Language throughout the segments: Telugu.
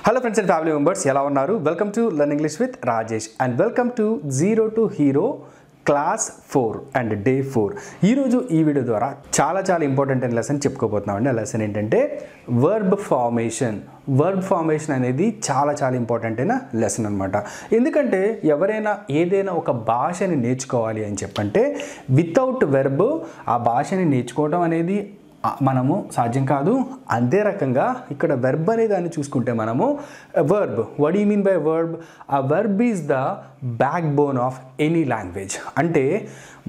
Hello friends and family members, ఎలా ఉన్నారు? Welcome to Learn English with Rajesh and welcome to Zero to Hero class 4 and day 4. ఈరోజు ఈ వీడియో ద్వారా చాలా ఇంపార్టెంట్ అయిన లెసన్ చెప్పుకోబోతున్నామండి. ఆ లెసన్ ఏంటంటే వర్బ్ ఫార్మేషన్. వర్బ్ ఫార్మేషన్ అనేది చాలా ఇంపార్టెంట్ అయిన లెసన్ అనమాట. ఎందుకంటే ఎవరైనా ఏదైనా ఒక భాషని నేర్చుకోవాలి అని చెప్పంటే వితౌట్ వెర్బ్ ఆ భాషని నేర్చుకోవడం అనేది మనము సాధ్యం కాదు. అదే రకంగా ఇక్కడ వెర్బ్ అనే దాన్ని చూసుకుంటే మనము verb, what you mean by verb? ఆ verb is the backbone of any language. అంటే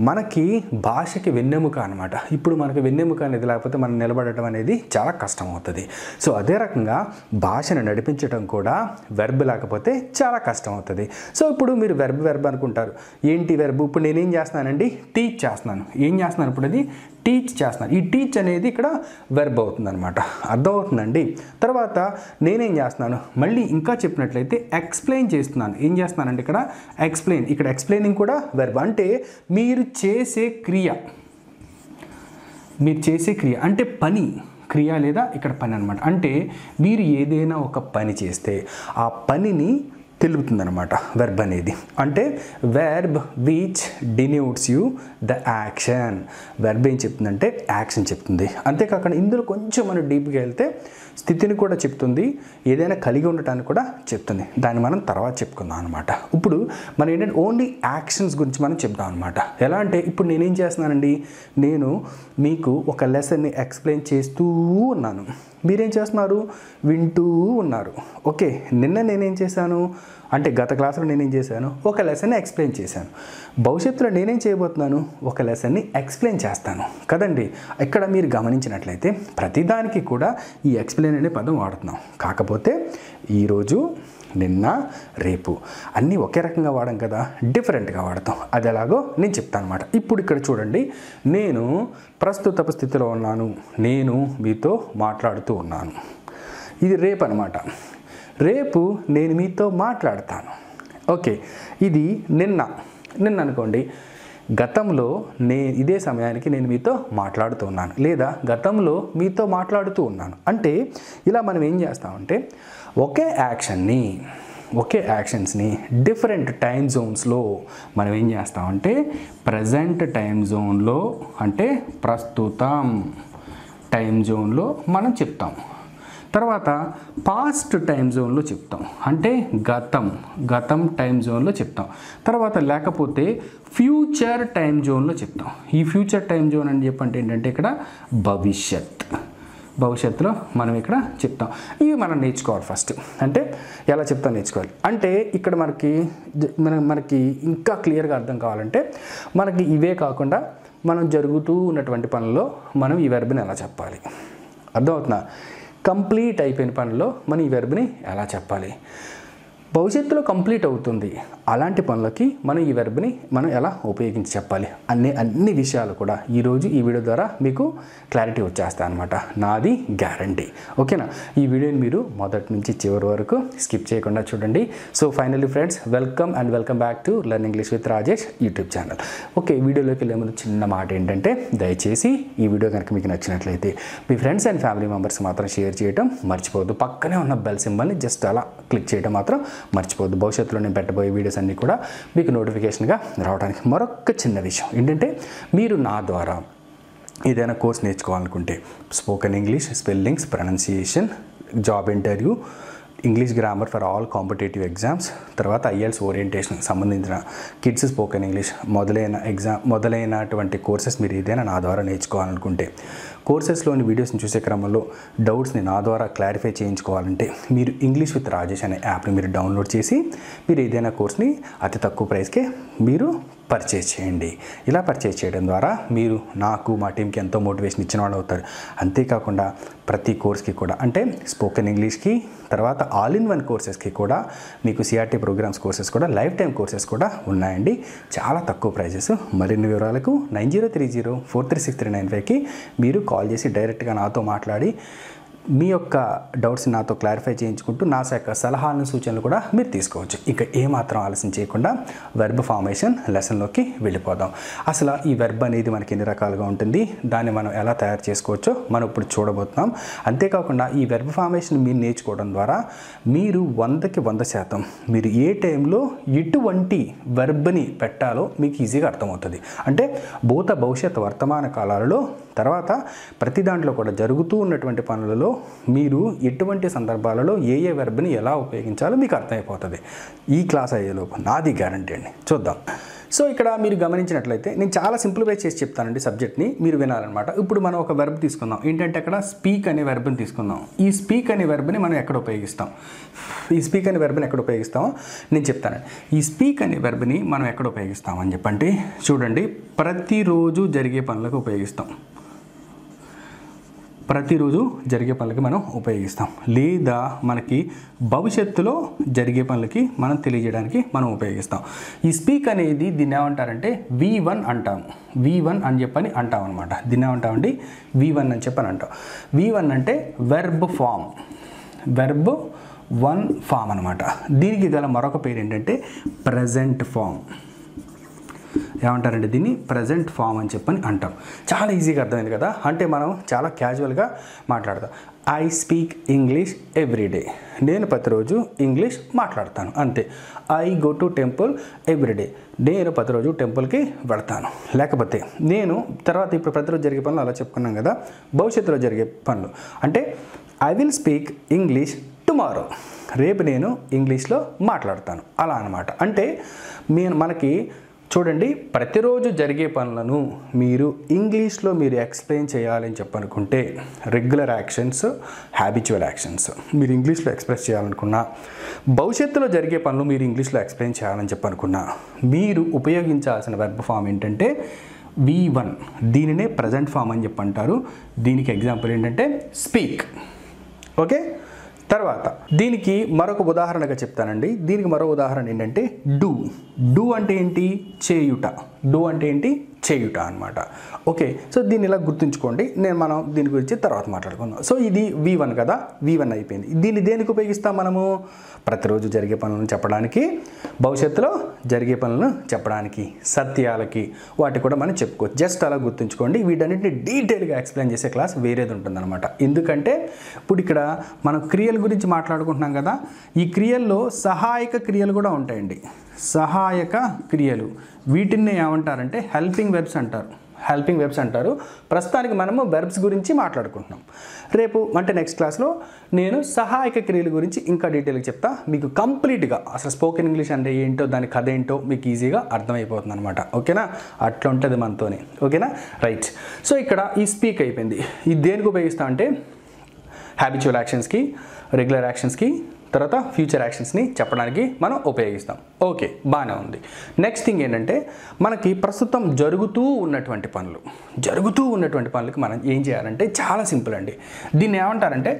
మనకి భాషకి వెన్నెముక అనమాట. ఇప్పుడు మనకి వెన్నెముక అనేది లేకపోతే మనం నిలబడటం అనేది చాలా కష్టం అవుతుంది. సో అదే రకంగా భాషను నడిపించడం కూడా వెర్బ్ లేకపోతే చాలా కష్టం అవుతుంది. సో ఇప్పుడు మీరు వెర్బ్ అనుకుంటారు. ఏంటి వెర్బ్? ఇప్పుడు నేనేం చేస్తున్నానండి? టీచ్ చేస్తున్నాను. ఏం చేస్తున్నాను ఇప్పుడు? అది టీచ్ చేస్తున్నాను. ఈ టీచ్ అనేది ఇక్కడ వెర్బ్ అవుతుంది అనమాట. అర్థమవుతుందండి. తర్వాత నేనేం చేస్తున్నాను? మళ్ళీ ఇంకా చెప్పినట్లయితే ఎక్స్ప్లెయిన్ చేస్తున్నాను. ఏం చేస్తున్నానండి? ఇక్కడ ఎక్స్ప్లెయిన్. ఇక్కడ ఎక్స్ప్లెయినింగ్ కూడా వెర్బ్. అంటే మీరు చేసే క్రియ అంటే పని, క్రియ లేదా ఇక్కడ పని అనమాట. అంటే మీరు ఏదైనా ఒక పని చేస్తే ఆ పనిని తెలుపుతుందన్నమాట వెర్బ్ అనేది. అంటే verb which denotes you the action. Verb ఏం చెప్తుందంటే యాక్షన్ చెప్తుంది. అంతేకాకుండా ఇందులో కొంచెం మనం డీప్గా వెళ్తే స్థితిని కూడా చెప్తుంది, ఏదైనా కలిగి ఉండటానికి కూడా చెప్తుంది. దాన్ని మనం తర్వాత చెప్పుకుందాం అనమాట. ఇప్పుడు మనం ఏంటంటే ఓన్లీ యాక్షన్స్ గురించి మనం చెప్దాం అనమాట. ఎలా అంటే ఇప్పుడు నేనేం చేస్తున్నానండి? నేను మీకు ఒక లెసన్ని ఎక్స్ప్లెయిన్ చేస్తూ ఉన్నాను. మీరేం చేస్తున్నారు? వింటూ ఉన్నారు. ఓకే, నిన్న నేనేం చేశాను అంటే గత క్లాసులో నేనేం చేశాను? ఒక లెసన్ని ఎక్స్ప్లెయిన్ చేశాను. భవిష్యత్తులో నేనేం చేయబోతున్నాను? ఒక లెసన్ని ఎక్స్ప్లెయిన్ చేస్తాను కదండి. ఇక్కడ మీరు గమనించినట్లయితే ప్రతిదానికి కూడా ఈ ఎక్స్ప్లెయిన్ అనే పదం వాడుతున్నాం. కాకపోతే ఈరోజు, నిన్న, రేపు అన్నీ ఒకే రకంగా వాడం కదా, డిఫరెంట్గా వాడతాం. అది ఎలాగో నేను చెప్తాను అనమాట. ఇప్పుడు ఇక్కడ చూడండి, నేను ప్రస్తుతపు స్థితిలో ఉన్నాను. నేను మీతో మాట్లాడుతూ ఉన్నాను. ఇది రేపు అనమాట. రేపు నేను మీతో మాట్లాడతాను. ఓకే, ఇది నిన్న అనుకోండి. గతంలో ఇదే సమయానికి నేను మీతో మాట్లాడుతూ ఉన్నాను, లేదా గతంలో మీతో మాట్లాడుతూ ఉన్నాను. అంటే ఇలా మనం ఏం చేస్తామంటే ఒకే యాక్షన్స్ని డిఫరెంట్ టైం జోన్స్లో మనం ఏం చేస్తామంటే ప్రజెంట్ టైం జోన్లో అంటే ప్రస్తుతం టైం జోన్లో మనం చెప్తాం. తర్వాత పాస్ట్ టైం జోన్లో చెప్తాం, అంటే గతం టైం జోన్లో చెప్తాం. తర్వాత లేకపోతే ఫ్యూచర్ టైం జోన్లో చెప్తాం. ఈ ఫ్యూచర్ టైం జోన్ అని చెప్పంటే ఏంటంటే ఇక్కడ భవిష్యత్తులో మనం ఇక్కడ చెప్తాం. ఇవి మనం నేర్చుకోవాలి ఫస్ట్. అంటే ఎలా చెప్తాం నేర్చుకోవాలి. అంటే ఇక్కడ మనకి ఇంకా క్లియర్గా అర్థం కావాలంటే మనకి ఇవే కాకుండా మనం జరుగుతూ ఉన్నటువంటి పనుల్లో మనం ఈ వెర్బ్ని ఎలా చెప్పాలి, అర్థమవుతుందా? కంప్లీట్ అయిపోయిన పనుల్లో మనం ఈ వెర్బ్ని ఎలా చెప్పాలి? భవిష్యత్తులో కంప్లీట్ అవుతుంది అలాంటి పనులకి మనం ఈ వెర్బ్ని మనం ఎలా ఉపయోగించి చెప్పాలి అన్ని విషయాలు కూడా ఈరోజు ఈ వీడియో ద్వారా మీకు క్లారిటీ వచ్చేస్తాయి అనమాట. నాది గ్యారంటీ. ఓకేనా? ఈ వీడియోని మీరు మొదటి నుంచి చివరి వరకు స్కిప్ చేయకుండా చూడండి. So finally friends, welcome back to learn English with Rajesh YouTube channel. Okay, వీడియోలోకి వెళ్ళే ముందు చిన్న మాట ఏంటంటే దయచేసి ఈ వీడియో కనుక మీకు నచ్చినట్లయితే మీ ఫ్రెండ్స్ అండ్ ఫ్యామిలీ మెంబర్స్ మాత్రం షేర్ చేయడం మర్చిపోవద్దు. పక్కనే ఉన్న బెల్ సింబల్ని జస్ట్ అలా క్లిక్ చేయడం మాత్రం మర్చిపోవద్దు. భవిష్యత్తులో నేను పెట్టబోయే వీడియోస్ అన్నీ కూడా మీకు నోటిఫికేషన్గా రావడానికి. మరొక చిన్న విషయం ఏంటంటే మీరు నా ద్వారా ఏదైనా కోర్స్ నేర్చుకోవాలనుకుంటే spoken English, spellings, pronunciation, job interview, English grammar for all competitive exams, తర్వాత ఐఎల్స్ ఓరియంటేషన్ సంబంధించిన కిడ్స్ స్పోకెన్ ఇంగ్లీష్ మొదలైనటువంటి కోర్సెస్ మీరు ఏదైనా నా ద్వారా నేర్చుకోవాలనుకుంటే కోర్సెస్లోని వీడియోస్ని చూసే క్రమంలో డౌట్స్ని నా ద్వారా క్లారిఫై చేయించుకోవాలంటే మీరు ఇంగ్లీష్ విత్ రాజేష్ అనే యాప్ని మీరు డౌన్లోడ్ చేసి మీరు ఏదైనా కోర్స్ని అతి తక్కువ ప్రైస్కే మీరు పర్చేజ్ చేయండి. ఇలా పర్చేజ్ చేయడం ద్వారా మీరు నాకు, మా టీంకి ఎంతో మోటివేషన్ ఇచ్చిన వాళ్ళు అవుతారు. అంతేకాకుండా ప్రతి కోర్స్కి కూడా అంటే స్పోకెన్ ఇంగ్లీష్కి, తర్వాత ఆల్ ఇన్ వన్ కోర్సెస్కి కూడా మీకు సిఆర్టీ ప్రోగ్రామ్స్ కోర్సెస్ కూడా, లైఫ్ టైం కోర్సెస్ కూడా ఉన్నాయండి. చాలా తక్కువ ప్రైజెస్. మరిన్ని వివరాలకు 9030436395కి మీరు కాల్ చేసి డైరెక్ట్గా నాతో మాట్లాడి మీ యొక్క డౌట్స్ నాతో క్లారిఫై చేయించుకుంటూ నా యొక్క సలహాలను సూచనలు కూడా మీరు తీసుకోవచ్చు. ఇక ఏమాత్రం ఆలస్యం చేయకుండా వెర్బ్ ఫార్మేషన్ లెసన్లోకి వెళ్ళిపోదాం. అసలు ఈ వెర్బ్ అనేది మనకి ఎన్ని రకాలుగా ఉంటుంది, దాన్ని మనం ఎలా తయారు చేసుకోవచ్చో మనం ఇప్పుడు చూడబోతున్నాం. అంతేకాకుండా ఈ వెర్బ్ ఫార్మేషన్ మీరు నేర్చుకోవడం ద్వారా మీరు 100కి 100% మీరు ఏ టైంలో ఎటువంటి వెర్బ్ని పెట్టాలో మీకు ఈజీగా అర్థమవుతుంది. అంటే భూత, భవిష్యత్, వర్తమాన కాలాలలో, తర్వాత ప్రతి దాంట్లో కూడా జరుగుతూ ఉన్నటువంటి పనులలో మీరు ఎటువంటి సందర్భాలలో ఏ వెర్బ్ని ఎలా ఉపయోగించాలో మీకు అర్థమైపోతుంది. ఈ క్లాస్ అయ్యేలోపు నాది గ్యారంటీ అండి. చూద్దాం. సో ఇక్కడ మీరు గమనించినట్లయితే నేను చాలా సింప్లిఫై చేసి చెప్తానండి, సబ్జెక్ట్ని మీరు వినాలన్నమాట. ఇప్పుడు మనం ఒక వెర్బ్ తీసుకుందాం. ఏంటంటే అక్కడ స్పీక్ అనే వెర్బ్ని తీసుకుందాం. ఈ స్పీక్ అనే వెర్బ్ని మనం ఎక్కడ ఉపయోగిస్తాం, ఈ స్పీక్ అనే వెర్బ్ని ఎక్కడ ఉపయోగిస్తామో నేను చెప్తానండి. ఈ స్పీక్ అనే వెర్బ్ని మనం ఎక్కడ ఉపయోగిస్తామని చెప్పండి. చూడండి, ప్రతిరోజు జరిగే పనులకు ఉపయోగిస్తాం. ప్రతిరోజు జరిగే పనులకి మనం ఉపయోగిస్తాం, లేదా మనకి భవిష్యత్తులో జరిగే పనులకి మనం తెలియజేయడానికి మనం ఉపయోగిస్తాం. ఈ స్పీక్ అనేది దీన్ని ఏమంటారంటే V1 అంటాం. V1 అని చెప్పని అంటాం అనమాట. దీన్ని ఏమంటామండి, V1 అని చెప్పని అంటాం. V1 అంటే వెర్బ్ ఫామ్, వెర్బ్ 1 ఫామ్ అనమాట. దీనికి గల మరొక పేరు ఏంటంటే ప్రజెంట్ ఫామ్. ఏమంటారంటే దీన్ని ప్రజెంట్ ఫామ్ అని చెప్పని అంటాం. చాలా ఈజీగా అర్థమైంది కదా. అంటే మనం చాలా క్యాజువల్గా మాట్లాడతాం. I speak English everyday. నేను ప్రతిరోజు ఇంగ్లీష్ మాట్లాడతాను, అంతే. I go to temple everyday. నేను ప్రతిరోజు టెంపుల్కి వెళ్తాను. లేకపోతే నేను తర్వాత ఇప్పుడు ప్రతిరోజు జరిగే పనులు అలా చెప్పుకున్నాం కదా. భవిష్యత్తులో జరిగే పనులు అంటే I will speak English tomorrow. రేపు నేను ఇంగ్లీష్లో మాట్లాడతాను, అలా అనమాట. అంటే మనకి చూడండి, ప్రతిరోజు జరిగే పనులను మీరు ఇంగ్లీష్లో మీరు ఎక్స్ప్లెయిన్ చేయాలని చెప్పనుకుంటే రెగ్యులర్ యాక్షన్స్, హ్యాబిచువల్ యాక్షన్స్ మీరు ఇంగ్లీష్లో ఎక్స్ప్రెస్ చేయాలనుకున్నా, భవిష్యత్తులో జరిగే పనులు మీరు ఇంగ్లీష్లో ఎక్స్ప్లెయిన్ చేయాలని చెప్పనుకున్నా మీరు ఉపయోగించాల్సిన వెర్బ్ ఫామ్ ఏంటంటే V1. దీనినే ప్రజెంట్ ఫామ్ అని చెప్పంటారు. దీనికి ఎగ్జాంపుల్ ఏంటంటే స్పీక్. ఓకే, తర్వాత దీనికి మరొక ఉదాహరణగా చెప్తానండి. దీనికి మరో ఉదాహరణ ఏంటంటే డూ. డూ అంటే ఏంటి, చేయుట. డూ అంటే ఏంటి, చేయుట అనమాట. ఓకే, సో దీన్ని ఇలా గుర్తుంచుకోండి. మనం దీని గురించి తర్వాత మాట్లాడుకుందాం. సో ఇది V1 కదా, V1 అయిపోయింది. దీన్ని దేనికి ఉపయోగిస్తాం మనము, ప్రతిరోజు జరిగే పనులను చెప్పడానికి, భవిష్యత్తులో జరిగే పనులను చెప్పడానికి, సత్యాలకి, వాటి కూడా మనం చెప్పుకోవచ్చు. జస్ట్ అలా గుర్తుంచుకోండి. వీటన్నిటిని డీటెయిల్గా ఎక్స్ప్లెయిన్ చేసే క్లాస్ వేరేది ఉంటుందన్నమాట. ఎందుకంటే ఇప్పుడు ఇక్కడ మనం క్రియల గురించి మాట్లాడుకుంటున్నాం కదా. ఈ క్రియల్లో సహాయక క్రియలు కూడా ఉంటాయండి. సహాయక క్రియలు, వీటిని ఏమంటారంటే హెల్పింగ్ వెర్బ్స్ అంటారు. హెల్పింగ్ వెర్బ్స్ అంటారు. ప్రస్తుతానికి మనము వెర్బ్స్ గురించి మాట్లాడుకుంటున్నాం. రేపు అంటే నెక్స్ట్ క్లాస్లో నేను సహాయక క్రియల గురించి ఇంకా డీటెయిల్గా చెప్తా. మీకు కంప్లీట్గా అసలు స్పోకెన్ ఇంగ్లీష్ అంటే ఏంటో, దాని కథ ఏంటో మీకు ఈజీగా అర్థమైపోతుంది అనమాట. ఓకేనా, అట్లా ఉంటుంది మనతోనే. ఓకేనా, రైట్. సో ఇక్కడ ఈ స్పీక్ అయిపోయింది. ఇది దేనికి ఉపయోగిస్తాం అంటే హ్యాబిచువల్ యాక్షన్స్కి, రెగ్యులర్ యాక్షన్స్కి, తర్వాత ఫ్యూచర్ యాక్షన్స్ని చెప్పడానికి మనం ఉపయోగిస్తాం. ఓకే, బాగానే ఉంది. నెక్స్ట్ థింగ్ ఏంటంటే మనకి ప్రస్తుతం జరుగుతూ ఉన్నటువంటి పనులకి మనం ఏం చేయాలంటే చాలా సింపుల్ అండి. దీన్ని ఏమంటారంటే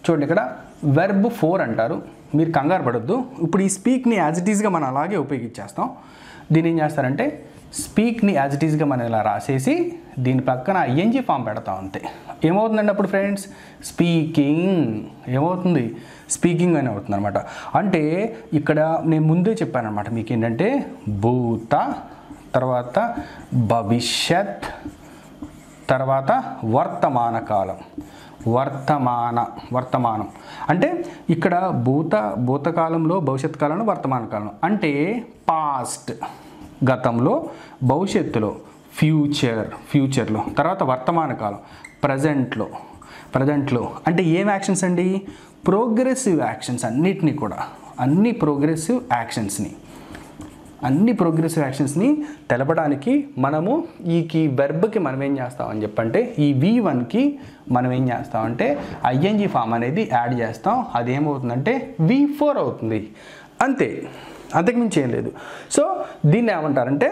చూడండి, ఇక్కడ వెర్బ్ 4 అంటారు. మీరు కంగారు పడొద్దు. ఇప్పుడు ఈ స్పీక్ని యాజ్ ఇట్ ఈస్గా మనం అలాగే ఉపయోగించేస్తాం. దీన్ని ఏం చేస్తారంటే స్పీక్ని యాజ్ ఇట్ ఈస్గా మనం ఇలా రాసేసి దీని పక్కన ING ఫామ్ పెడతాం, అంతే. ఏమవుతుందండి అప్పుడు ఫ్రెండ్స్, స్పీకింగ్ ఏమవుతుంది, స్పీకింగ్ అని అవుతుంది అనమాట. అంటే ఇక్కడ నేను ముందే చెప్పాను అనమాట మీకు ఏంటంటే భూత, తర్వాత భవిష్యత్, తర్వాత వర్తమాన కాలం. వర్తమానం అంటే ఇక్కడ భూతకాలంలో, భవిష్యత్ కాలంలో, వర్తమాన కాలం అంటే పాస్ట్ గతంలో, భవిష్యత్తులో ఫ్యూచర్లో, తర్వాత వర్తమాన కాలం ప్రజెంట్లో అంటే ఏం యాక్షన్స్ అండి, ప్రోగ్రెసివ్ యాక్షన్స్. అన్నిటినీ కూడా అన్ని ప్రోగ్రెసివ్ యాక్షన్స్ని తెలపడానికి మనము ఈ వెర్బ్కి మనం ఏం చేస్తామని చెప్పంటే ఈ V1కి మనం ఏం చేస్తామంటే ING ఫామ్ అనేది యాడ్ చేస్తాం. అదేమవుతుందంటే V4 అవుతుంది, అంతే. అంతకుమించి ఏం లేదు. సో దీన్ని ఏమంటారంటే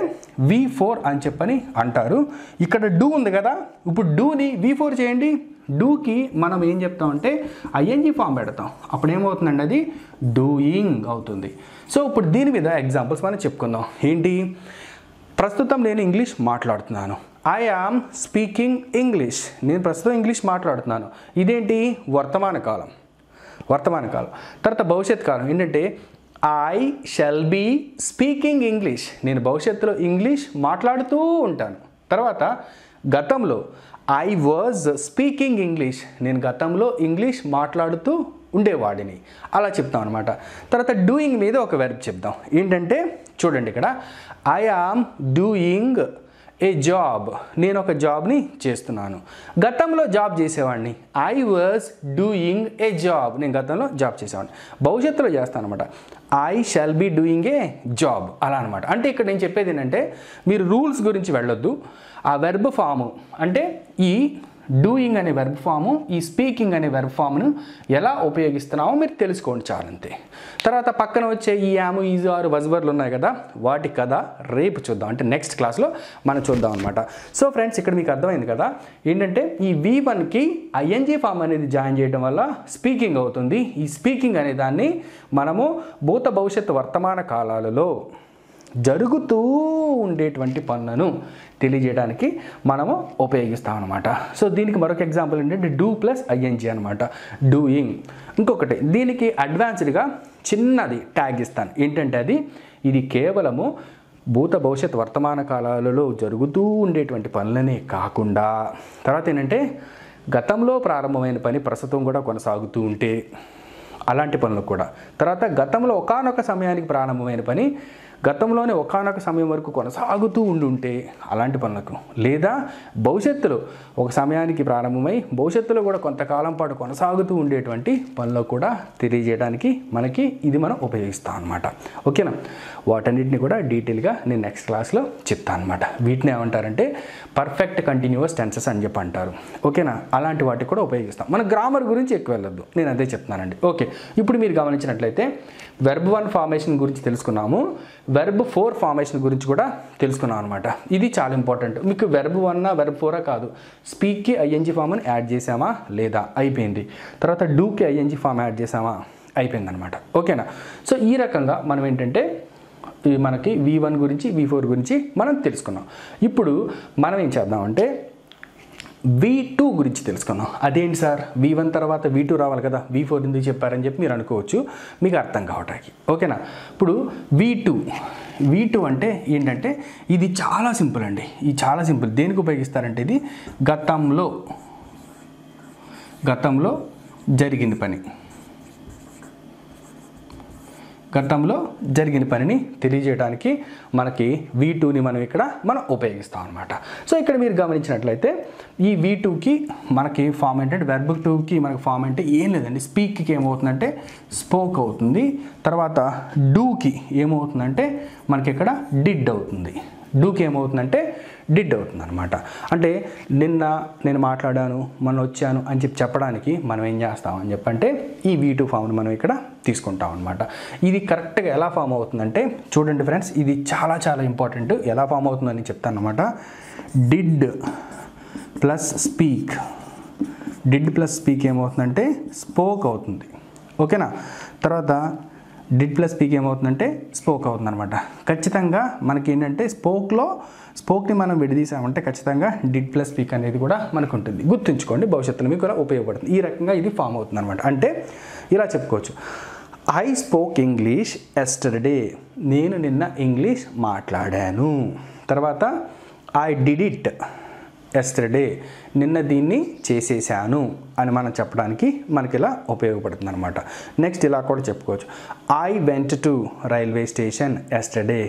V4 అని చెప్పని అంటారు. ఇక్కడ డూ ఉంది కదా, ఇప్పుడు డూని V4 చేయండి. డూకి మనం ఏం చెప్తామంటే ING ఫామ్ పెడతాం. అప్పుడు ఏమవుతుందండి, అది డూయింగ్ అవుతుంది. సో ఇప్పుడు దీని మీద ఎగ్జాంపుల్స్ మనం చెప్పుకుందాం. ఏంటి, ప్రస్తుతం నేను ఇంగ్లీష్ మాట్లాడుతున్నాను. ఐ యామ్ స్పీకింగ్ ఇంగ్లీష్, నేను ప్రస్తుతం ఇంగ్లీష్ మాట్లాడుతున్నాను. ఇదేంటి? వర్తమాన కాలం. తర్వాత భవిష్యత్ కాలం ఏంటంటే I shall be speaking English, నేను భవిష్యత్తులో ఇంగ్లీష్ మాట్లాడుతూ ఉంటాను. తర్వాత గతంలో ఐ వాజ్ స్పీకింగ్ ఇంగ్లీష్, నేను గతంలో ఇంగ్లీష్ మాట్లాడుతూ ఉండేవాడిని, అలా చెప్తాం అనమాట. తర్వాత డూయింగ్ మీద ఒక వెర్బ్ చెప్దాం. ఏంటంటే చూడండి, ఇక్కడ I am doing a job, నేను ఒక జాబ్ని చేస్తున్నాను. గతంలో జాబ్ చేసేవాడిని, I was doing a job, నేను గతంలో జాబ్ చేసేవాడిని. భవిష్యత్తులో చేస్తాను అనమాట, I shall be doing a job, అలా అనమాట. అంటే ఇక్కడ నేను చెప్పేది ఏంటంటే మీరు రూల్స్ గురించి వెళ్ళొద్దు. ఆ వెర్బ్ ఫాము అంటే ఈ డూయింగ్ అనే వెర్బ్ ఫాము, ఈ స్పీకింగ్ అనే వెర్బ్ ఫామ్ను ఎలా ఉపయోగిస్తున్నామో మీరు తెలుసుకోండి, చాలంతే. తర్వాత పక్కన వచ్చే ఈ యాము, ఈజు, ఆరు వజ్వర్లు ఉన్నాయి కదా, వాటి కథ రేపు చూద్దాం, అంటే నెక్స్ట్ క్లాస్లో మనం చూద్దాం అనమాట. సో ఫ్రెండ్స్, ఇక్కడ మీకు అర్థమైంది కదా ఏంటంటే ఈ V1కి ఐఎన్జీ ఫామ్ అనేది జాయిన్ చేయడం వల్ల స్పీకింగ్ అవుతుంది. ఈ స్పీకింగ్ అనే దాన్ని మనము భూత భవిష్యత్తు వర్తమాన కాలాలలో జరుగుతూ ఉండేటువంటి పనులను తెలియజేయడానికి మనము ఉపయోగిస్తాం అనమాట. సో దీనికి మరొక ఎగ్జాంపుల్ ఏంటంటే డూ ప్లస్ ఐఎన్జీ అనమాట, డూయింగ్. ఇంకొకటి దీనికి అడ్వాన్స్డ్గా చిన్నది ట్యాగ్ ఇస్తాను. ఏంటంటే ఇది కేవలము భూత భవిష్యత్ వర్తమాన కాలాలలో జరుగుతూ ఉండేటువంటి పనులనే కాకుండా తర్వాత ఏంటంటే గతంలో ప్రారంభమైన పని ప్రస్తుతం కూడా కొనసాగుతూ ఉంటే అలాంటి పనులు కూడా, తర్వాత గతంలో ఒకానొక సమయానికి ప్రారంభమైన పని గతంలోనే ఒకానొక సమయం వరకు కొనసాగుతూ ఉండుంటే అలాంటి పనులకు, లేదా భవిష్యత్తులో ఒక సమయానికి ప్రారంభమై భవిష్యత్తులో కూడా కొంతకాలం పాటు కొనసాగుతూ ఉండేటువంటి పనులకు కూడా తెలియజేయడానికి మనకి ఇది మనం ఉపయోగిస్తాం అనమాట. ఓకేనా? వాటన్నిటిని కూడా డీటెయిల్గా నేను నెక్స్ట్ క్లాస్లో చెప్తాను అనమాట. వీటిని ఏమంటారంటే పర్ఫెక్ట్ కంటిన్యూస్ టెన్సెస్ అని చెప్పి అంటారు. ఓకేనా? అలాంటి వాటికి కూడా ఉపయోగిస్తాం. మన గ్రామర్ గురించి ఎక్కువ వెళ్ళొద్దు, నేను అదే చెప్తున్నానండి. ఓకే, ఇప్పుడు మీరు గమనించినట్లయితే వెర్బ్ 1 ఫార్మేషన్ గురించి తెలుసుకున్నాము, వెర్బ్ 4 ఫార్మేషన్ గురించి కూడా తెలుసుకున్నాం అనమాట. ఇది చాలా ఇంపార్టెంట్. మీకు వెర్బ్ 1 వెర్బ్ 4 కాదు, స్పీక్కి ఐఎన్జీ ఫామ్ అని యాడ్ చేసామా లేదా, అయిపోయింది. తర్వాత డూకి ఐఎన్జీ ఫామ్ యాడ్ చేసామా, అయిపోయింది అనమాట. ఓకేనా? సో ఈ రకంగా మనం ఏంటంటే మనకి V1 గురించి V4 గురించి మనం తెలుసుకున్నాం. ఇప్పుడు మనం ఏం చేద్దామంటే V2 గురించి తెలుసుకున్నాం. అదేంటి సార్, V1 తర్వాత V2 రావాలి కదా, V4 ఎందుకు చెప్పారని చెప్పి మీరు అనుకోవచ్చు, మీకు అర్థం కావటానికి. ఓకేనా? ఇప్పుడు V2 అంటే ఏంటంటే ఇది చాలా సింపుల్ అండి. ఇది చాలా సింపుల్. దేనికి ఉపయోగిస్తారంటే ఇది గతంలో జరిగిన పని, గతంలో జరిగిన పనిని తెలియజేయడానికి మనకి V2ని మనం ఉపయోగిస్తాం అనమాట. సో ఇక్కడ మీరు గమనించినట్లయితే ఈ V2కి మనకి ఫామ్ ఏంటంటే వెర్బ్ 2కి మనకి ఫామ్ అంటే ఏం లేదండి, స్పీక్కి ఏమవుతుందంటే స్పోక్ అవుతుంది. తర్వాత డూకి ఏమవుతుందంటే మనకి ఇక్కడ డిడ్ అవుతుంది. డూకి ఏమవుతుందంటే డిడ్ అవుతుంది అనమాట. అంటే నిన్న నేను మాట్లాడాను, మొన్న వచ్చాను అని చెప్పడానికి మనం ఏం చేస్తామని చెప్పంటే ఈ V2 ఫామ్ని మనం ఇక్కడ తీసుకుంటాం అనమాట. ఇది కరెక్ట్గా ఎలా ఫామ్ అవుతుందంటే చూడండి ఫ్రెండ్స్, ఇది చాలా చాలా ఇంపార్టెంట్. ఎలా ఫామ్ అవుతుందని చెప్తాను అనమాట. డిడ్ ప్లస్ స్పీక్ ఏమవుతుందంటే స్పోక్ అవుతుంది. ఓకేనా? తర్వాత డిడ్ ప్లస్ స్పీక్ ఏమవుతుందంటే స్పోక్ అవుతుంది అనమాట. ఖచ్చితంగా మనకి ఏంటంటే స్పోక్ని మనం విడదీసామంటే ఖచ్చితంగా డిడ్ ప్లస్ స్పీక్ అనేది కూడా మనకు ఉంటుంది. గుర్తుంచుకోండి, భవిష్యత్తులో మీకు కూడా ఉపయోగపడుతుంది. ఈ రకంగా ఇది ఫామ్ అవుతుంది అనమాట. అంటే ఇలా చెప్పుకోవచ్చు, ఐ స్పోక్ ఇంగ్లీష్ ఎస్టర్డే, నేను నిన్న ఇంగ్లీష్ మాట్లాడాను. తర్వాత ఐ డిడ్ ఇట్ ఎస్టర్డే, నిన్న దీన్ని చేసేసాను అని మనం చెప్పడానికి మనకి ఇలా ఉపయోగపడుతుంది అనమాట. నెక్స్ట్ ఇలా కూడా చెప్పుకోవచ్చు, I went to railway station yesterday,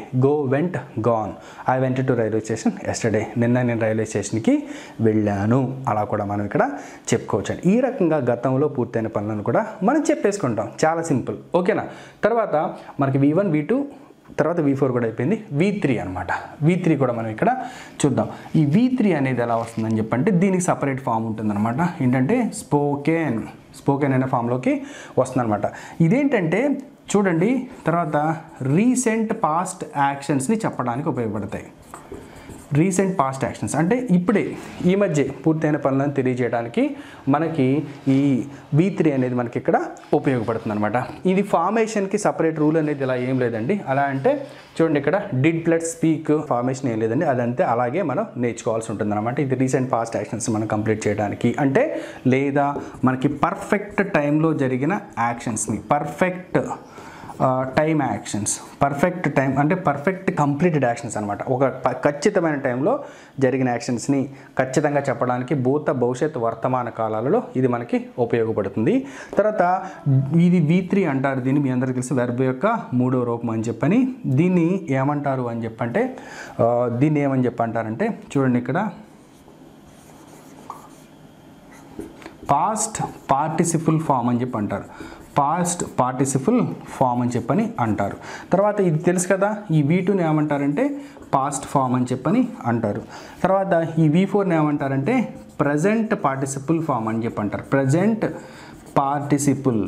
gone. I went to railway station yesterday, నిన్న నేను రైల్వే స్టేషన్కి వెళ్ళాను. అలా కూడా మనం ఇక్కడ చెప్పుకోవచ్చు అండి. ఈ రకంగా గతంలో పూర్తయిన పనులను కూడా మనం చెప్పేసుకుంటాం. చాలా సింపుల్. ఓకేనా? తర్వాత మనకి V1 V2 తర్వాత V4 కూడా అయిపోయింది. V3 అనమాట. V3 కూడా మనం ఇక్కడ చూద్దాం. ఈ V3 అనేది ఎలా వస్తుందని చెప్పంటే దీనికి సపరేట్ ఫామ్ ఉంటుందన్నమాట. ఏంటంటే స్పోకెన్ అనే ఫామ్లోకి వస్తుందన్నమాట. ఇదేంటంటే చూడండి, తర్వాత రీసెంట్ పాస్ట్ యాక్షన్స్ని చెప్పడానికి ఉపయోగపడతాయి. రీసెంట్ పాస్ట్ యాక్షన్స్ అంటే ఇప్పుడే ఈ మధ్య పూర్తయిన పనులను తెలియజేయడానికి మనకి ఈ V3 అనేది మనకి ఇక్కడ ఉపయోగపడుతుంది అనమాట. ఇది ఫార్మేషన్కి సపరేట్ రూల్ అనేది ఇలా ఏం లేదండి. అలా అంటే చూడండి ఇక్కడ డిడ్ ప్లస్ స్పీక్ ఫార్మేషన్ ఏం లేదండి, అదంతే అలాగే మనం నేర్చుకోవాల్సి ఉంటుంది అనమాట. ఇది రీసెంట్ పాస్ట్ యాక్షన్స్ మనం కంప్లీట్ చేయడానికి అంటే లేదా మనకి పర్ఫెక్ట్ టైంలో జరిగిన యాక్షన్స్ని perfect time actions, perfect time అంటే పర్ఫెక్ట్ కంప్లీటెడ్ యాక్షన్స్ అనమాట. ఒక ఖచ్చితమైన టైంలో జరిగిన యాక్షన్స్ని ఖచ్చితంగా చెప్పడానికి భూత భవిష్యత్ వర్తమాన కాలాలలో ఇది మనకి ఉపయోగపడుతుంది. తర్వాత ఇది V3 అంటారు. దీన్ని మీ అందరికీ తెలిసి వెర్బ్ యొక్క మూడో రూపం అని చెప్పని. దీన్ని ఏమంటారు అని చెప్పంటే దీన్ని ఏమని చెప్పంటారంటే చూడండి ఇక్కడ పాస్ట్ పార్టిసిపుల్ ఫామ్ అని చెప్పి అంటారు. పాస్ట్ పార్టిసిపుల్ ఫామ్ అని చెప్పని అంటారు. తర్వాత ఇది తెలుసు కదా, ఈ V2ని ఏమంటారంటే పాస్ట్ ఫామ్ అని చెప్పని అంటారు. తర్వాత ఈ V4ని ఏమంటారంటే ప్రజెంట్ పార్టిసిపుల్ ఫామ్ అని చెప్పి అంటారు. ప్రజెంట్ పార్టిసిపుల్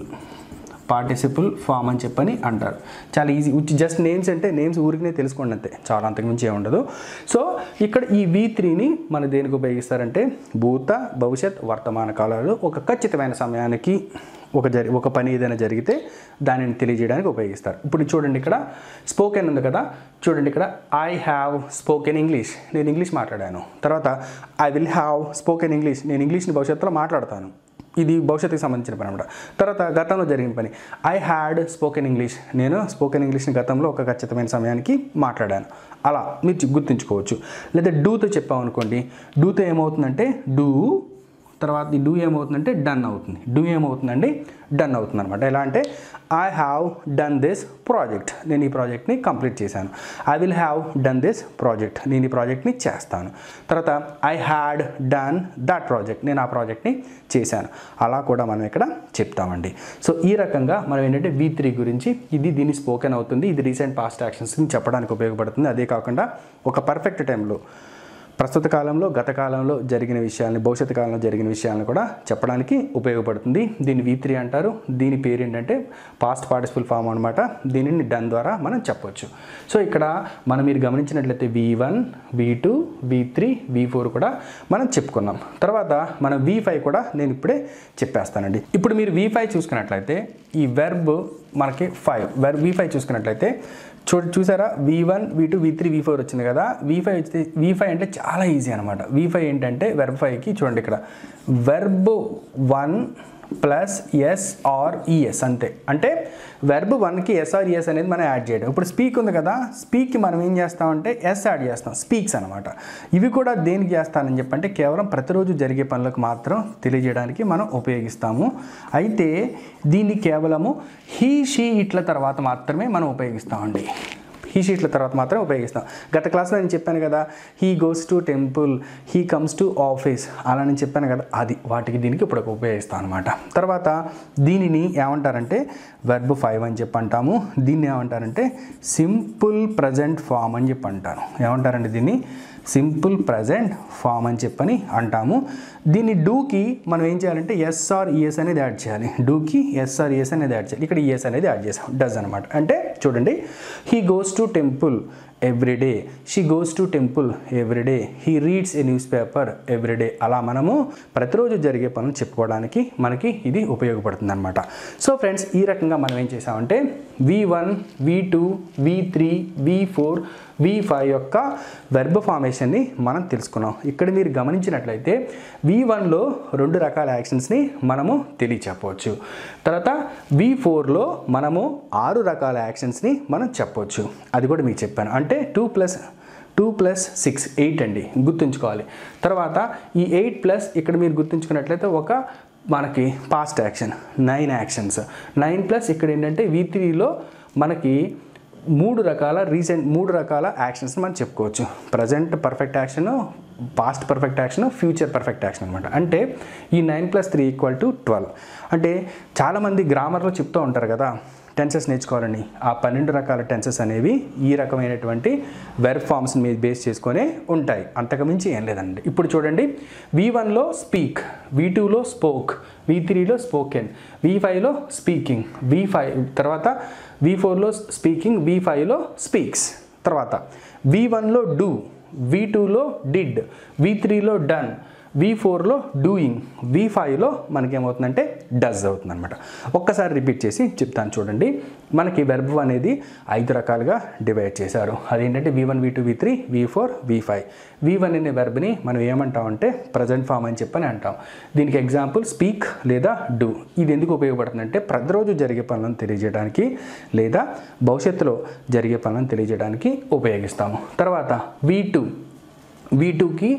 ఫామ్ అని చెప్పని అంటారు. చాలా ఈజీ, జస్ట్ నేమ్స్ అంటే నేమ్స్ ఊరికినే తెలుసుకోండి అంతే, చాలా అంతకుమించి ఏముండదు. సో ఇక్కడ ఈ V3ని మన దేనికి ఉపయోగిస్తారంటే భూత భవిష్యత్ వర్తమాన కాలాలు ఒక ఖచ్చితమైన సమయానికి ఒక పని ఏదైనా జరిగితే దానిని తెలియజేయడానికి ఉపయోగిస్తారు. ఇప్పుడు చూడండి ఇక్కడ స్పోకెన్ ఉంది కదా, చూడండి ఇక్కడ ఐ హ్యావ్ స్పోకెన్ ఇంగ్లీష్, నేను ఇంగ్లీష్ మాట్లాడాను. తర్వాత I will have spoken English, నేను ఇంగ్లీష్ని భవిష్యత్తులో మాట్లాడతాను. ఇది భవిష్యత్తుకి సంబంధించిన పని అనమాట. తర్వాత గతంలో జరిగిన పని ఐ హ్యాడ్ స్పోకెన్ ఇంగ్లీష్, నేను స్పోకెన్ ఇంగ్లీష్ని గతంలో ఒక ఖచ్చితమైన సమయానికి మాట్లాడాను. అలా మీరు గుర్తుంచుకోవచ్చు. లేదా డూతో చెప్పామనుకోండి, డూతో ఏమవుతుందంటే డూ, తర్వాత ఈ డూ ఏమవుతుందంటే డన్ అవుతుంది. డూ ఏమవుతుందండి డన్ అవుతుంది అనమాట. ఎలా అంటే I have done this project, నేను ఈ ప్రాజెక్ట్ని కంప్లీట్ చేశాను. I will have done this project, నేను ఈ ప్రాజెక్ట్ని చేస్తాను. తర్వాత I had done that project, నేను ఆ ప్రాజెక్ట్ని చేశాను. అలా కూడా మనం ఇక్కడ చెప్తామండి. సో ఈ రకంగా మనం ఏంటంటే V3 గురించి దీన్ని స్పోకెన్ అవుతుంది. ఇది రీసెంట్ పాస్ట్ యాక్షన్స్ని చెప్పడానికి ఉపయోగపడుతుంది. అదే కాకుండా ఒక పర్ఫెక్ట్ టైంలో ప్రస్తుత కాలంలో గత కాలంలో జరిగిన విషయాల్ని భవిష్యత్తు కాలంలో జరిగిన విషయాలను కూడా చెప్పడానికి ఉపయోగపడుతుంది. దీన్ని V3 అంటారు. దీని పేరు ఏంటంటే పాస్ట్ పార్టిసిపుల్ ఫామ్ అనమాట. దీనిని డన్ ద్వారా మనం చెప్పొచ్చు. సో ఇక్కడ మీరు గమనించినట్లయితే V1, V2, V3, V4 కూడా మనం చెప్పుకున్నాం. తర్వాత మనం V5 కూడా నేను ఇప్పుడే చెప్పేస్తానండి. ఇప్పుడు మీరు V5 చూసుకున్నట్లయితే ఈ వెర్బ్ మనకి V5 చూసుకున్నట్లయితే చూసారా, V1, V2, V3, V4 వచ్చింది కదా. V5 అంటే చాలా ఈజీ అనమాట. V5 ఏంటంటే వెర్బ్ 5కి చూడండి ఇక్కడ verb 1 plus S or ES అంతే. అంటే వెర్బ్ 1కి ఎస్ ఆర్ ఈఎస్ అనేది మనం యాడ్ చేయడం. ఇప్పుడు స్పీక్ ఉంది కదా, స్పీక్కి మనం ఏం చేస్తామంటే ఎస్ యాడ్ చేస్తాం, స్పీక్స్ అనమాట. ఇవి కూడా దేనికి చేస్తానని చెప్పంటే కేవలం ప్రతిరోజు జరిగే పనులకు మాత్రం తెలియజేయడానికి మనం ఉపయోగిస్తాము. అయితే దీన్ని కేవలము హీ షీ ఇట్ల తర్వాత మాత్రమే మనం ఉపయోగిస్తామండి. హీ షీట్ల తర్వాత మాత్రమే ఉపయోగిస్తాం. గత క్లాస్లో నేను చెప్పాను కదా, he goes to temple, he comes to office, అలా నేను చెప్పాను కదా, అది దీనికి ఇప్పుడు ఉపయోగిస్తాం అనమాట. తర్వాత దీనిని ఏమంటారంటే వెర్బ్ 5 అని చెప్పి అంటాము. దీన్ని ఏమంటారంటే సింపుల్ ప్రజెంట్ ఫామ్ అని చెప్పి అంటాను. ఏమంటారంటే దీన్ని సింపుల్ ప్రజెంట్ ఫామ్ అని చెప్పని అంటాము. దీన్ని డూకి మనం ఏం చేయాలంటే ఎస్ ఆర్ ఈఎస్ అనేది యాడ్ చేయాలి. డూకి ఎస్ ఆర్ ఈఎస్ అనేది యాడ్ చేయాలి. ఇక్కడ ఈఎస్ అనేది యాడ్ చేసాం, డస్ అనమాట. అంటే చూడండి, he goes to temple every day, she goes to temple every day, he reads a newspaper every day. అలా మనము ప్రతిరోజు జరిగే పనులు చెప్పుకోవడానికి మనకి ఇది ఉపయోగపడుతుంది అనమాట. సో ఫ్రెండ్స్, ఈ రకంగా మనం ఏం చేసామంటే V1, V2, V3, V4, V5 యొక్క వెర్బ్ ఫార్మేషన్ని మనం తెలుసుకున్నాం. ఇక్కడ మీరు గమనించినట్లయితే V1లో 2 రకాల యాక్షన్స్ని మనము తెలియచెప్పవచ్చు. తర్వాత V4లో మనము 6 రకాల యాక్షన్స్ని మనం చెప్పవచ్చు. అది కూడా మీకు చెప్పాను. అంటే 2 ప్లస్ 6 8 అండి, గుర్తుంచుకోవాలి. తర్వాత ఈ 8 ఇక్కడ మీరు గుర్తుంచుకున్నట్లయితే మనకి పాస్ట్ యాక్షన్ 9 యాక్షన్స్. 9 ఇక్కడ ఏంటంటే V3లో మనకి 3 రకాల యాక్షన్స్ మనం చెప్పుకోవచ్చు. Present perfect action, past perfect action, future perfect action అనమాట. అంటే ఈ 9 + 3 = 12. అంటే చాలామంది గ్రామర్లో చెప్తూ ఉంటారు కదా, టెన్సెస్ నేర్చుకోవాలని. ఆ 12 రకాల టెన్సెస్ అనేవి ఈ రకమైనటువంటి వెర్బ్ ఫామ్స్ మీద బేస్ చేసుకొని ఉంటాయి, అంతకుమించి ఏం లేదండి. ఇప్పుడు చూడండి, V1లో స్పీక్, V2లో స్పోక్, V3లో స్పోకెన్, V5లో స్పీకింగ్, తర్వాత V4లో స్పీకింగ్, V5లో స్పీక్స్. తర్వాత V1లో డూ, V2లో డిడ్, V3లో డన్, V4లో డూయింగ్, V5లో మనకేమవుతుందంటే డస్ అవుతుంది అనమాట. ఒక్కసారి రిపీట్ చేసి చెప్తాను చూడండి. మనకి వెర్బ్ అనేది 5 రకాలుగా డివైడ్ చేశారు. అదేంటంటే V1, V2, V3, V4, V5. V1 అనే వెర్బ్ని మనం ఏమంటామంటే ప్రజెంట్ ఫామ్ అని చెప్పని అంటాం. దీనికి ఎగ్జాంపుల్ స్పీక్ లేదా డూ. ఇది ఎందుకు ఉపయోగపడుతుందంటే ప్రతిరోజు జరిగే పనులను తెలియజేయడానికి లేదా భవిష్యత్తులో జరిగే పనులను తెలియజేయడానికి ఉపయోగిస్తాము. తర్వాత V2కి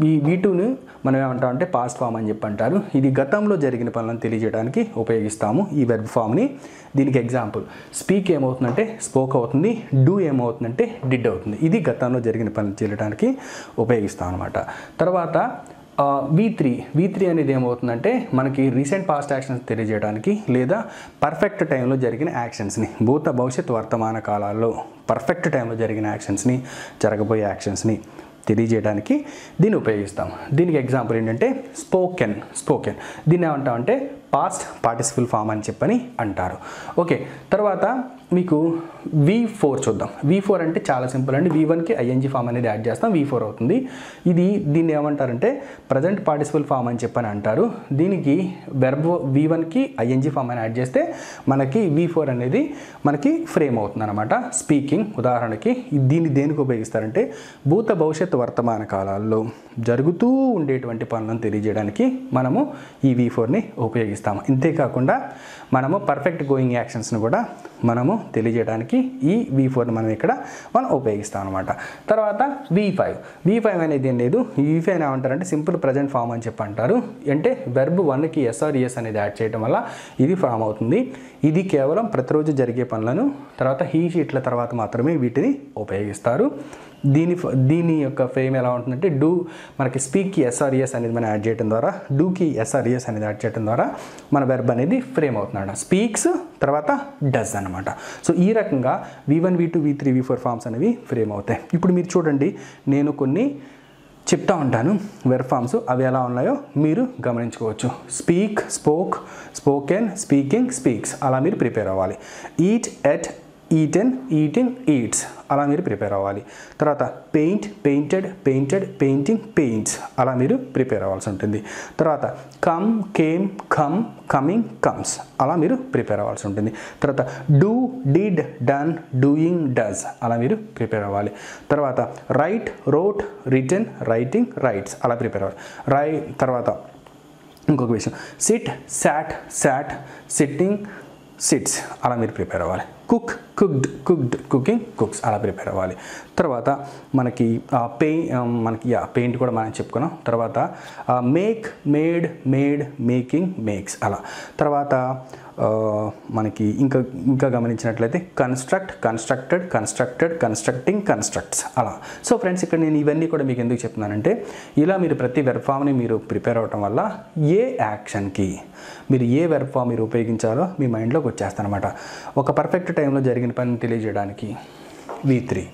ఈ V2ని మనం ఏమంటామంటే పాస్ట్ ఫామ్ అని చెప్పి అంటారు. ఇది గతంలో జరిగిన పనులను తెలియజేయడానికి ఉపయోగిస్తాము ఈ వెర్బ్ ఫామ్ని. దీనికి ఎగ్జాంపుల్ స్పీక్ ఏమవుతుందంటే స్పోక్ అవుతుంది, డూ ఏమవుతుందంటే డిడ్ అవుతుంది. ఇది గతంలో జరిగిన పనులు చేయడానికి ఉపయోగిస్తాం అనమాట. తర్వాత V3 అనేది ఏమవుతుందంటే మనకి రీసెంట్ పాస్ట్ యాక్షన్స్ తెలియజేయడానికి లేదా పర్ఫెక్ట్ టైంలో జరిగిన యాక్షన్స్ని, భూత భవిష్యత్ వర్తమాన కాలాల్లో పర్ఫెక్ట్ టైంలో జరిగిన యాక్షన్స్ని, జరగబోయే యాక్షన్స్ని తెలియజేయడానికి దీన్ని ఉపయోగిస్తాం. దీనికి ఎగ్జాంపుల్ ఏంటంటే స్పోకెన్. దీన్ని ఏమంటామంటే పాస్ట్ పార్టిసిపల్ ఫామ్ అని చెప్పని అంటారు. ఓకే, తర్వాత మీకు V4 చూద్దాం. V4 అంటే చాలా సింపుల్ అండి. V1కి ING ఫామ్ అనేది యాడ్ చేస్తాం, V4 అవుతుంది. దీన్ని ఏమంటారంటే ప్రజెంట్ పార్టిసిపల్ ఫామ్ అని చెప్పని అంటారు. దీనికి వెర్బ్ V1కి ING ఫామ్ అని యాడ్ చేస్తే మనకి V4 అనేది మనకి ఫ్రేమ్ అవుతుంది అనమాట. స్పీకింగ్ ఉదాహరణకి దీన్ని దేనికి ఉపయోగిస్తారంటే భూత భవిష్యత్ వర్తమాన కాలాల్లో జరుగుతూ ఉండేటువంటి పనులను తెలియజేయడానికి మనము ఈ V4ని ఉపయోగిస్తాము. ఇంతేకాకుండా మనము పర్ఫెక్ట్ గోయింగ్ యాక్షన్స్ని కూడా మనము తెలియజేయడానికి ఈ V4ని మనం ఉపయోగిస్తాం అనమాట. తర్వాత V5 అనేది ఏం లేదు. ఈ V5 ఏమంటారంటే సింపుల్ ప్రజెంట్ ఫామ్ అని చెప్పి అంటారు. అంటే వెర్బ్ 1కి SRES అనేది యాడ్ చేయడం వల్ల ఇది ఫామ్ అవుతుంది. ఇది కేవలం ప్రతిరోజు జరిగే పనులను తర్వాత హీ షీట్ల తర్వాత మాత్రమే వీటిని ఉపయోగిస్తారు. దీని యొక్క ఫ్రేమ్ ఎలా ఉంటుందంటే డూ మనకి స్పీక్కి SRES అనేది మనం యాడ్ చేయడం ద్వారా, డూకి SRES అనేది యాడ్ చేయడం ద్వారా మన వెర్బ్ అనేది ఫ్రేమ్ అవుతున్నాడు. స్పీక్స్ తర్వాత డస్ అనమాట. సో ఈ రకంగా V1, V2, V3, V4 forms అనేవి ఫ్రేమ్ అవుతాయి. ఇప్పుడు మీరు చూడండి, నేను కొన్ని చెప్తా ఉంటాను వెర్బ్ ఫామ్స్, అవి ఎలా ఉన్నాయో మీరు గమనించుకోవచ్చు. Speak, spoke, spoken, speaking, speaks అలా మీరు ప్రిపేర్ అవ్వాలి. Eat, ate, eaten, eating, eats అలా మీరు ప్రిపేర్ అవ్వాలి. తర్వాత paint, painted, painted, painting, paints అలా మీరు ప్రిపేర్ అవ్వాల్సి ఉంటుంది. తర్వాత come, came, come, coming, comes అలా మీరు ప్రిపేర్ అవ్వాల్సి ఉంటుంది. తర్వాత do, did, done, doing, does అలా మీరు ప్రిపేర్ అవ్వాలి. తర్వాత write, wrote, written, writing, writes అలా ప్రిపేర్ అవ్వాలి. తర్వాత ఇంకొక విషయం సిట్, సాట్, సాట్, సిట్టింగ్, సిట్స్ అలా మీరు ప్రిపేర్ అవ్వాలి. Cook, cooked, cooked, cooking, cooks అలా ప్రిపేర్ అవ్వాలి. తర్వాత మనకి పెయింట్ కూడా మనం చెప్పుకున్నాం. తర్వాత make, made, made, making, makes అలా. తర్వాత మనకి ఇంకా గమనించినట్లయితే construct, constructed, constructed, constructing, constructs అలా. సో ఫ్రెండ్స్, ఇక్కడ నేను ఇవన్నీ కూడా మీకు ఎందుకు చెప్తున్నానంటే ఇలా మీరు ప్రతి వెర్బ్ ఫామ్ని మీరు ప్రిపేర్ అవ్వటం వల్ల ఏ యాక్షన్కి మీరు ఏ వెర్బ్ ఫామ్ మీరు ఉపయోగించాలో మీ మైండ్లోకి వచ్చేస్తారనమాట. ఒక పర్ఫెక్ట్ టైంలో జరిగిన పని తెలియజేయడానికి V3,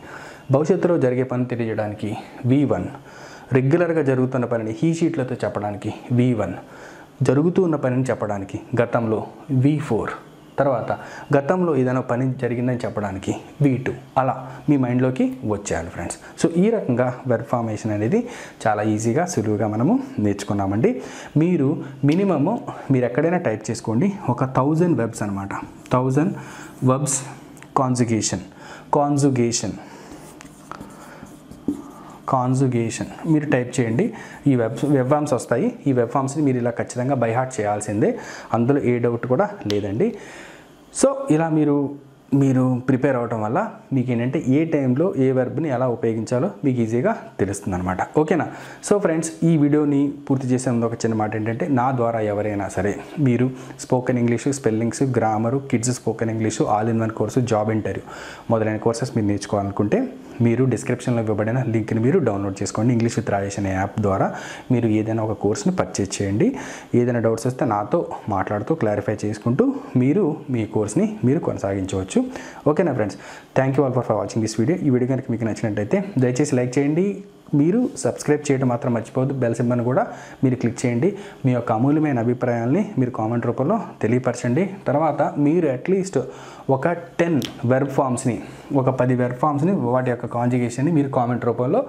భవిష్యత్తులో జరిగే పని తెలియజేయడానికి V1, రెగ్యులర్గా జరుగుతున్న పనిని హీ షీట్లతో చెప్పడానికి V1, జరుగుతూ ఉన్న పనిని చెప్పడానికి గతంలో V4, తర్వాత గతంలో ఏదైనా పని జరిగిందని చెప్పడానికి V2 అలా మీ మైండ్లోకి వచ్చేయాలి ఫ్రెండ్స్. సో ఈ రకంగా వెర్బ్ ఫార్మేషన్ అనేది చాలా ఈజీగా సులువుగా మనము నేర్చుకున్నామండి. మీరు మినిమము మీరు ఎక్కడైనా టైప్ చేసుకోండి, ఒక 1000 వెర్బ్స్ అనమాట. 1000 వెర్బ్స్ కాంజుగేషన్ మీరు టైప్ చేయండి. ఈ వెబ్ ఫామ్స్ వస్తాయి. ఈ వెబ్ ఫామ్స్ని మీరు ఇలా ఖచ్చితంగా బై హార్ట్ చేయాల్సిందే, అందులో ఏ డౌట్ కూడా లేదండి. సో ఇలా మీరు ప్రిపేర్ అవడం వల్ల మీకు ఏంటంటే ఏ టైంలో ఏ వెర్బ్ని ఎలా ఉపయోగించాలో మీకు ఈజీగా తెలుస్తుంది అనమాట. ఓకేనా? సో ఫ్రెండ్స్, ఈ వీడియోని పూర్తి చేసే ముందు ఒక చిన్న మాట ఏంటంటే, నా ద్వారా ఎవరైనా సరే మీరు spoken English, spellings, grammar, kids spoken English, all in one course, job interview మొదలైన కోర్సెస్ మీరు నేర్చుకోవాలనుకుంటే మీరు డిస్క్రిప్షన్లో ఇవ్వబడిన లింక్ని మీరు డౌన్లోడ్ చేసుకోండి. ఇంగ్లీష్ విత్ రాజేష్ అనే యాప్ ద్వారా మీరు ఏదైనా ఒక కోర్స్ని పర్చేజ్ చేయండి. ఏదైనా డౌట్స్ వస్తే నాతో మాట్లాడుతూ క్లారిఫై చేసుకుంటూ మీరు మీ కోర్స్ని మీరు కొనసాగించవచ్చు. ఓకేనా friends? Thank you all for watching this video. ఈ వీడియో కనుక మీకు నచ్చినట్టయితే దయచేసి లైక్ చేయండి, మీరు సబ్స్క్రైబ్ చేయడం మాత్రం మర్చిపోవద్దు. బెల్ సింబల్ని కూడా మీరు క్లిక్ చేయండి. మీ యొక్క అమూల్యమైన అభిప్రాయాల్ని మీరు కామెంట్ రూపంలో తెలియపరచండి. తర్వాత మీరు అట్లీస్ట్ ఒక 10 వెర్బ్ ఫామ్స్ని, ఒక 10 వెర్బ్ ఫామ్స్ని, వాటి యొక్క కాంజుగేషన్ని మీరు కామెంట్ రూపంలో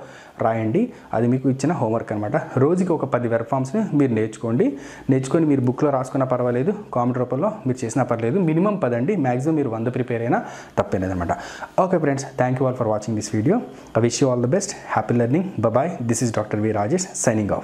రాయండి. అది మీకు ఇచ్చిన హోంవర్క్ అనమాట. రోజుకి ఒక 10 వెర్బ్ ఫామ్స్ని మీరు నేర్చుకొని మీరు బుక్లో రాసుకున్నా పర్వాలేదు, కామెంట్ రూపంలో మీరు చేసినా పర్లేదు. మినిమం 10 అండి, మ్యాక్సిమం మీరు 100 ప్రిపేర్ అయినా తప్పేలేదన్నమాట. Okay friends, thank you all for watching this video. I wish you all the best. Happy learning. Bye. This is doctor V Rajesh signing of.